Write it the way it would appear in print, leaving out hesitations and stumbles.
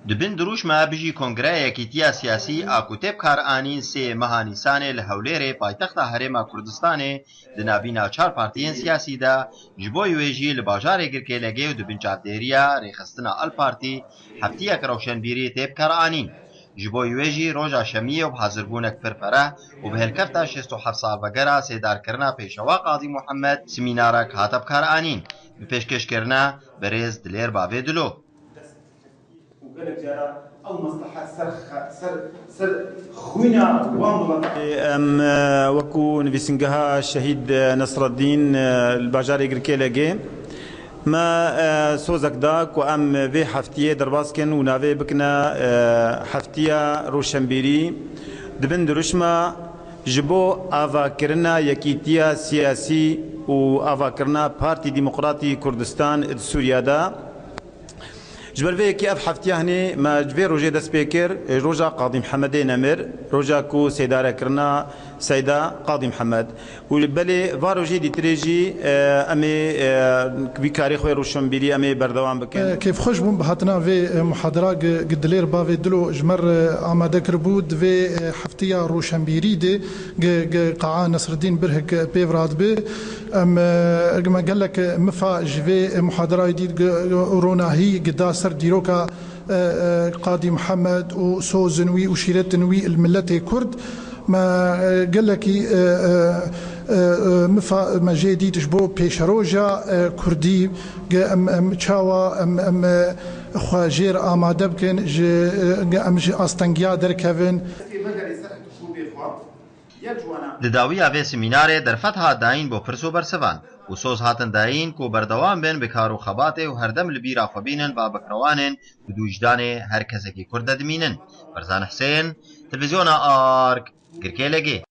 دبن دروش ما بيجي كونغريا كيتيا سياسي اكوتيب كار آنين سي مهاني ساني لهوليري بايتخت هرما كردستاني دنابينا چار بارتيين سياسي دا جبو يويجي لباجاري گركي لگي ودبن چارديريا ريخستنا البارتي هفتيا كروشن بيري تيب كار آنين جبو يويجي روجا شمية وبحضربونك فرفره وبهلكفتا 67 سال بگرا سيدار کرنا پیشوا قاضي محمد سمينارك هاتب كار آنين بپیشکش کرنا بريز دلير باوي دلو او مصلحه سر خوينا ام وكو نفيسنجها الشهيد نصر الدين الباجاري جركيلاجي ما سوزك داك وام في حفتيه درباسكن ونافي بكنا حفتيه روشنبيري دبن درشما جبو افا كرنا يكيتيا سياسي و افا كرنا بارتي ديمقراطي كردستان سوريا دا جبر في كي اف حفتيه هني ما جبر روجي دا سبيكر روجا قاضي محمد نمر روجا كو سيداره كرنا سيدا قاضي محمد ولبلي فاروجي دي تريجي امي بكاري خوي روشنبيري امي بردوام بكن كيف خوش بون بهاتنا في محاضره قدلير بافي دلو جمر اماده كربود في حفتيه روشنبيري دي قاعه نصر الدين برهك بيفراد بي ام قال لك مفا جفي محاضره جديد روناهي قداس ديروكا قاضي محمد وسوزنوي وشيرتنوي الملة كرد ما قال لك مفا ما جديد تشبو بيشروجا كردي ام تشاوا ام خواجير اماده بكن ام استنجيا دركفن دداوی اوی سمینار در فتح داین بو پرسو برسوان و سوز هاتن داین کو بردوام بین بکارو خباته و هردم لبیرا خبینن با بکروانن بدوجدان هر کسی که کرد دمینن برزان حسین تلویزیون آرک گرکه لگی